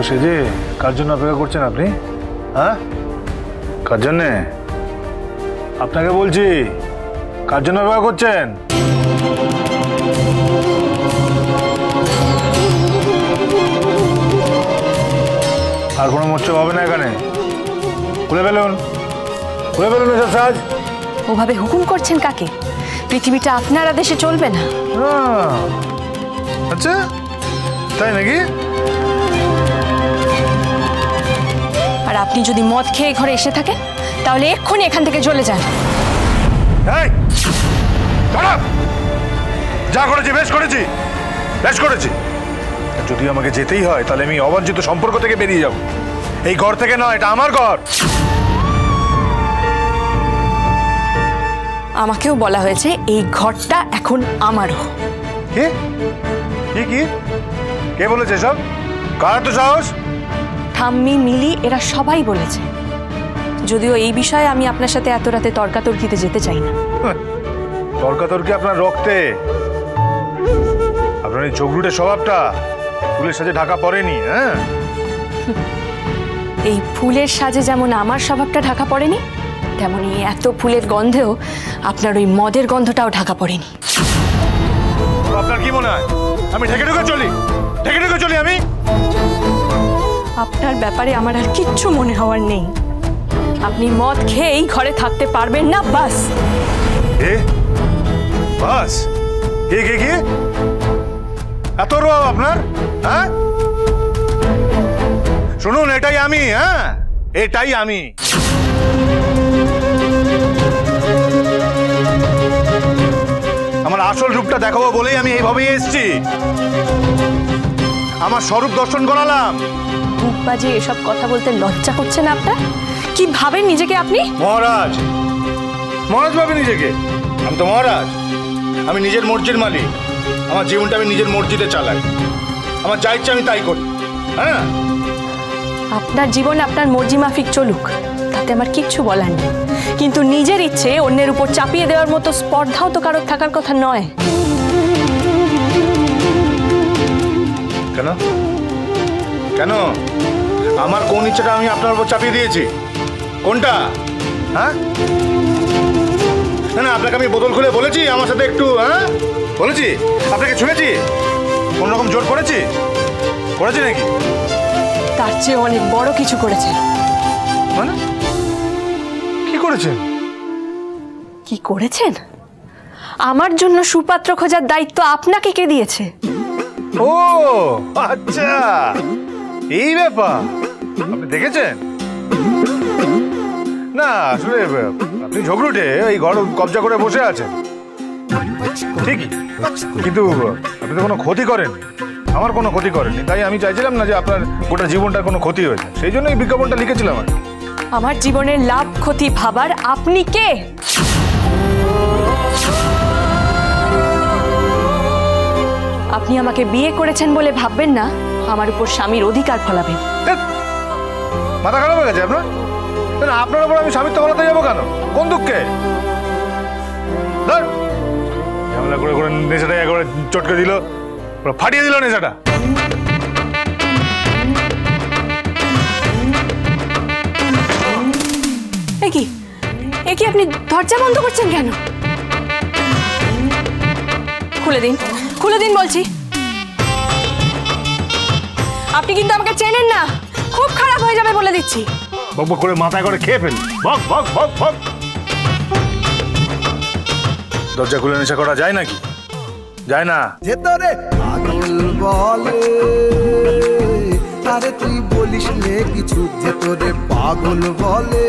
সেজে কার জন্য অপেক্ষা করছেন আপনি? হ্যাঁ, কার জন্যে? আপনাকে বলছি, কার জন্য অপেক্ষা করছেন? আর কোনো মোচ্ছব হবে না এখানে। খুলে ফেলুন, খুলে ফেলুন এসব সাজ। ওভাবে হুকুম করছেন কাকে? পৃথিবীটা আপনার আদেশে চলবে না। আচ্ছা, তাই নাকি? আর আপনি যদি মদ খেয়ে ঘরে এসে থাকেন তাহলে এক্ষুনি এখান থেকে চলে যান। যা করেছি বেশ করেছি, বেশ করেছি। যদি আমাকে যেতেই হয় তাহলে আমি অবাঞ্ছিত সম্পর্ক থেকে বেরিয়ে যাব। এই ঘর থেকে নয়, এটা আমার ঘর। আমাকেও বলা হয়েছে এই ঘরটা এখন আমারও। কি কি কি কে বলেছে সব? কার তো সাহস? ঠাম্মি, মিলি এরা সবাই বলেছে। যদিও এই বিষয়ে আমি আপনার সাথে এত রাতে তর্কাতর্কিতে যেতে চাই না। তর্কাতর্কি আপনার রক্তে। আপনার এই ঝগড়ুটে স্বভাবটা ফুলের সাজে ঢাকা পড়েনি। হ্যাঁ, এই ফুলের সাজে যেমন আমার স্বভাবটা ঢাকা পড়েনি, তেমনি এত ফুলের গন্ধেও আপনার ওই মদের গন্ধটাও ঢাকা পড়েনি। আপনার কি মনে হয় আমি ঢেকে ঢুকে চলি? ঢেকে ঢুকে চলি আমি? আপনার ব্যাপারে আমার আর কিচ্ছু মনে হওয়ার নেই। আপনি মদ খেয়েই ঘরে থাকতে পারবেন না, বাস। বাস? কি কি কি এত রোয়াব আপনার? হ্যাঁ, শুনুন, এটাই আমি। হ্যাঁ, এটাই আমি। আমার আসল রূপটা দেখাবো বলেই আমি এইভাবেই এসেছি। আমার স্বরূপ দর্শন করালাম। বুক বাজিয়ে এসব কথা বলতে লজ্জা করছে না আপনার? কি ভাবেন নিজেকে আপনি? মহারাজ, মহারাজ ভাবে নিজেকে? আমি তো মহারাজ। আমি নিজের মর্জির মালিক। আমার জীবনটা আমি নিজের মর্জিতে চালাই। আমার যা ইচ্ছা আমি তাই করি। হ্যাঁ, আপনার জীবন আপনার মর্জি মাফিক চলুক, তাতে আমার কিচ্ছু বলার নেই। কিন্তু নিজের ইচ্ছে অন্যের উপর চাপিয়ে দেওয়ার মতো স্পর্ধাও তো কারোর থাকার কথা নয়। কেন কেন আমার কোন ইচ্ছাটা আমি আপনার উপর চাপিয়ে দিয়েছি? কোনটা? হ্যাঁ, না না, আপনাকে আমি বোতল খুলে বলেছি আমার সাথে একটু? হ্যাঁ, বলেছি? আপনাকে ছুঁয়েছি? কোন রকম জোর করেছি? করেছি নাকি? তার চেয়ে অনেক বড় কিছু করেছেন। মানে কি করেছেন? কি করেছেন? আমার জন্য সুপাত্র খোঁজার দায়িত্ব আপনাকে কে দিয়েছে? ও আচ্ছা, এই ব্যাপার। আপনি দেখেছেন? না আসলে আপনি ঝগড়ুটে এই ঘর কবজা করে বসে আছেন ঠিকই, কিন্তু আপনি তো কোনো ক্ষতি করেন, আমার কোনো ক্ষতি করেননি। তাই আমি চাইছিলাম না যে আপনার গোটা জীবনটার কোনো ক্ষতি হয়েছে, সেই জন্য এই বিজ্ঞাপনটা লিখেছিলাম। আমার জীবনের লাভ ক্ষতি ভাবার আপনি কে? আপনি আমাকে বিয়ে করেছেন বলে ভাববেন না আমার উপর স্বামীর অধিকার ফলাবেন। মাথা খারাপ হয়ে গেছে আপনার? আপনার উপর আমি স্বামীত্ব ফলাতে যাবো কেন? কোন দুঃখে? ঝামেলা করে করে নেশাটা একবারে চটকে দিল, ফাটিয়ে দিল নেশাটা। এ কি আপনি দরজা বন্ধ করছেন কেন? খুলে দিন, খুলে দিন বলছি। আপনি কিন্তু আমাকে চেনেন না, খুব খারাপ হয়ে যাবে বলে দিচ্ছি। বক বক করে মাথায় করে খেয়ে ফেল। বক বক বক বক। দরজা খুলে নেশা করা যায় নাকি? যায় না। ভেতরে পাগল বলে, আরে তুই বলিস নে কিছু। ভেতরে পাগল বলে,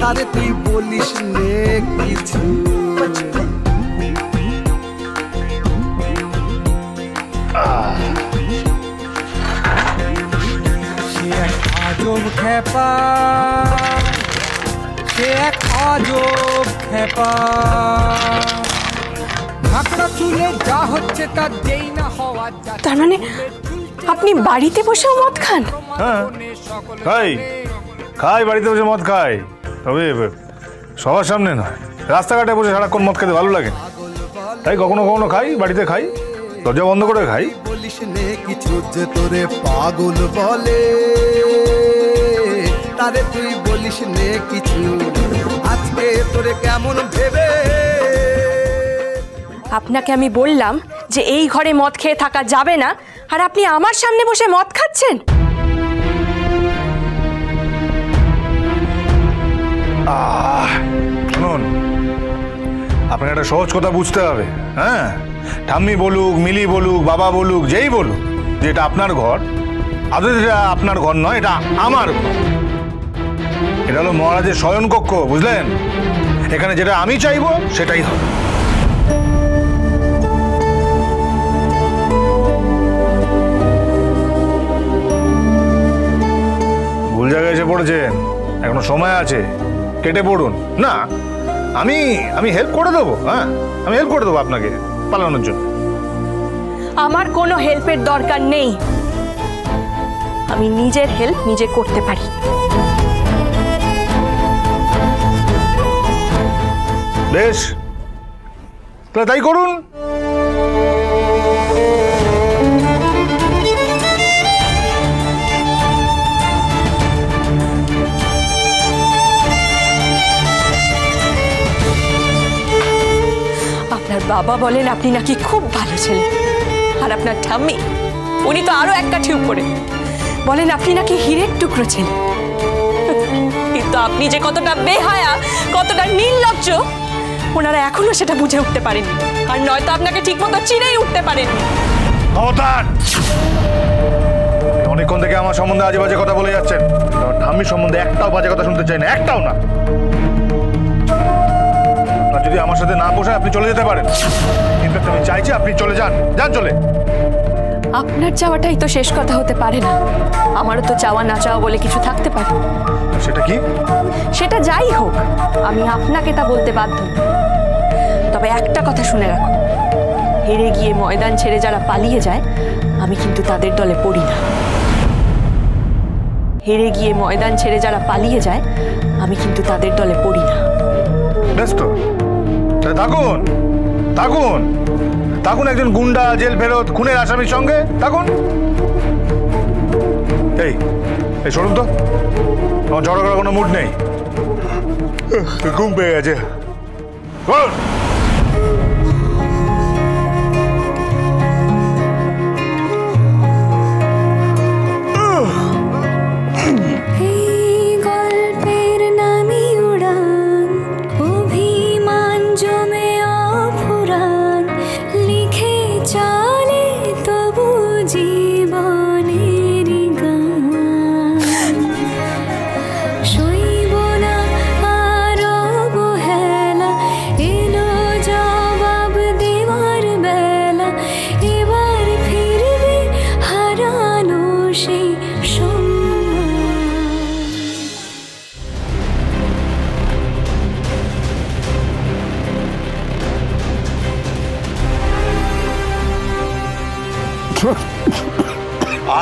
আরে তুই বলিস নে কিছু। সে এক আজব খেপা, সে এক আজব খেপা। ঢাকনা চুলে যা হচ্ছে তার যেই না হওয়া। তার মানে আপনি বাড়িতে বসেও মদ খান? হ্যাঁ খাই, খাই বাড়িতে বসে মদ খাই, তবে সবার সামনে নয়। রাস্তাঘাটে বসে সারাক্ষণ মদ খেতে ভালো লাগে, তাই কখনো কখনো খাই, বাড়িতে খাই। দরজা বন্ধ করে খাই। বলিস নে কিছু যে তোরে পাগল বলে, তারে তুই বলিস নে কিছু আজকে তোরে কেমন ভেবে। আপনাকে আমি বললাম যে এই ঘরে মদ খেয়ে থাকা যাবে না, আর আপনি আমার সামনে বসে মদ খাচ্ছেন। শুনুন, আপনাকে একটা সহজ কথা বুঝতে হবে। হ্যাঁ, ঠাম্মি বলুক, মিলি বলুক, বাবা বলুক, যেই বলুক যে এটা আপনার ঘর, আদৌ এটা আপনার ঘর নয়, এটা আমার ঘর। এটা হলো মহারাজের শয়নকক্ষ, বুঝলেন? এখানে যেটা আমি চাইবো সেটাই হবে। ভুল জায়গায় এসে পড়েছেন, এখনো সময় আছে, কেটে পড়ুন। না, আমি হেল্প করে দেবো। হ্যাঁ, আমি হেল্প করে দেবো আপনাকে পালানোর জন্য। আমার কোনো হেল্পের দরকার নেই, আমি নিজের হেল্প নিজে করতে পারি। বেশ, তাহলে তাই করুন। আপনার বাবা বলেন আপনি নাকি খুব ভালো ছেলে, আর আপনার ঠাম্মি উনি তো আরো এক কাঠি উপরে, বলেন আপনি নাকি হীরের টুকরো ছেলে। কিন্তু আপনি যে কতটা বেহায়া, কতটা নির্লজ্জ, ওনারা এখনো সেটা বুঝে উঠতে পারেননি, আর নয়তো আপনাকে ঠিক মতো চিনেই উঠতে পারেননি। অনেকক্ষণ থেকে আমার সম্বন্ধে আজে বাজে কথা বলে যাচ্ছেন। ঠাম্মির সম্বন্ধে একটাও বাজে কথা শুনতে চাই না, একটাও না। যদি আমার সাথে না বসে আপনি চলে যেতে পারেন, কিন্তু আমি চাইছি আপনি চলে যান, যান চলে। আপনার চাওয়াটাই তো শেষ কথা হতে পারে না, আমারও তো চাওয়া না চাওয়া বলে কিছু থাকতে পারে। সেটা কি? সেটা যাই হোক, আমি আপনাকে তা বলতে বাধ্য। তবে একটা কথা শুনে রাখো, হেরে গিয়ে ময়দান ছেড়ে যারা পালিয়ে যায়, আমি কিন্তু তাদের দলে পড়ি না। হেরে গিয়ে ময়দান ছেড়ে যারা পালিয়ে যায়, আমি কিন্তু তাদের দলে পড়ি না। বেশ তো, থাকুন থাকুন থাকুন, একজন গুন্ডা, জেল ফেরত, খুনের আসামির সঙ্গে থাকুন। এই এই সরুন তো, আমার ঝড় করার কোনো মুড নেই, ঘুম পেয়ে গেছে।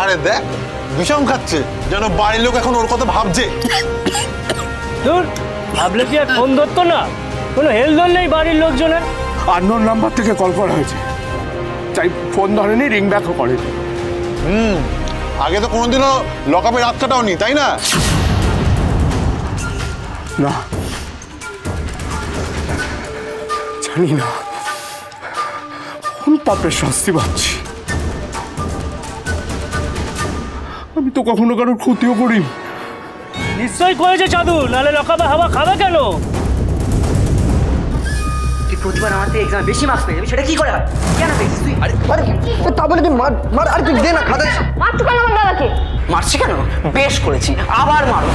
আরে দেখ, বিষম খাচ্ছে, যেন বাড়ির লোক এখন ওর কথা ভাবছে। দূর, ভাবলে কি আর ফোন ধরতো না? কোনো হেলদোল নেই বাড়ির লোকজনের। আননোন নাম্বার থেকে কল করা হয়েছে, তাই ফোন ধরেনি, রিং ব্যাকও করেনি। আগে তো কোনোদিনও লকআপে রাত কাটাও নি, তাই না? না, জানি না কোন পাপের শাস্তি পাচ্ছি। আমি তো কখনো কারোর ক্ষতিও করিনি। নিশ্চয়ই করেছে চাদু, নাহলে লকআপে হাওয়া খাবে কেন? তুই প্রতিবার আমার থেকে এক্সামে বেশি মার্কস পেয়ে যাবি, সেটা কি করে হয়? কেন পেয়েছিস তুই? আরে তা বলে তুই মার আর তুই দে না খাতা। মারছো কেন আমার দাদাকে? মারছি কেন? বেশ করেছি, আবার মারো।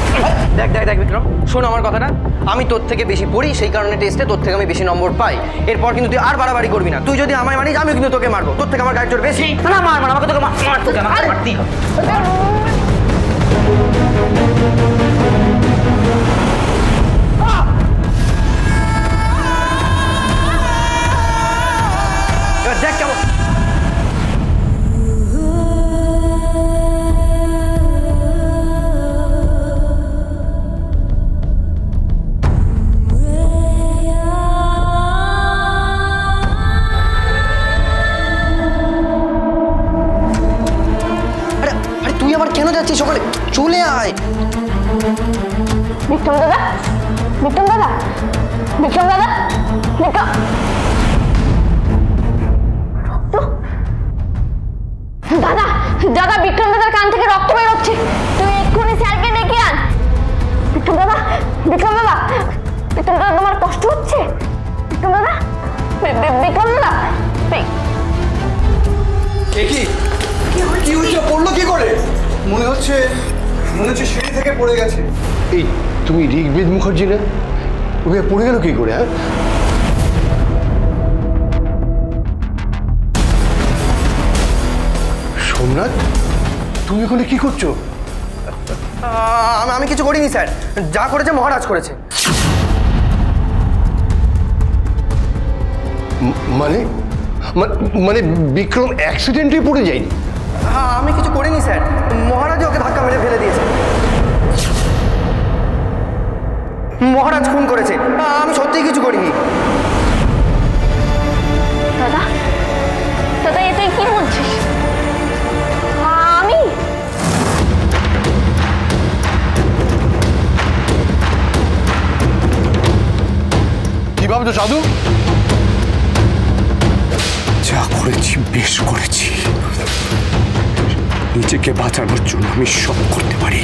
দেখ দেখ দেখ বিক্রম, শোন আমার কথাটা। আমি তোর থেকে বেশি পড়ি, সেই কারণে টেস্টে তোর থেকে আমি বেশি নম্বর পাই। এরপর কিন্তু তুই আর বাড়াবাড়ি করবি না। তুই যদি আমায় মানিস, আমিও কিন্তু তোকে মারবো। তোর থেকে আমার গাড়ি জোর বেশি। না মার মার, আমাকে তোকে মার, তোকে মারতেই হবে। দেখ কেমন বিক্রম দাদা, বিক্রম দাদা, বিক্রম দাদা, বিক্রম দাদা, দাদা বিক্রম দাদার কান থেকে রক্ত বেরোচ্ছে, তুমি এক্ষুনি স্যারকে ডেকে আন। বিক্রম দাদা, বিক্রম দাদা, বিক্রম দাদা তোমার কষ্ট হচ্ছে? বিক্রম দাদা, বিক্রম দাদা, কি হয়েছে? পড়লো কি করে? মনে হচ্ছে সিঁড়ি থেকে পড়ে গেছে। এই তুমি ঋগ্বেদ মুখার্জি না? ওকে পড়ে গেল কি করে? হ্যাঁ, সোমনাথ, তুমি ওখানে কি করছো? আমি কিছু করিনি স্যার, যা করেছে মহারাজ করেছে। মানে মানে বিক্রম অ্যাক্সিডেন্টে পড়ে যায়নি? আমি কিছু করিনি স্যার, মহারাজই ওকে ধাক্কা মেরে ফেলে দিয়েছে। মহারাজ খুন করেছে, আমি সত্যিই কিছু করিনি। দাদা, দাদা এ তুই কি বলছিস? আমি কি ভাবছো সাধু? যা করেছি বেশ করেছি। নিজেকে বাঁচানোর জন্য আমি সব করতে পারি।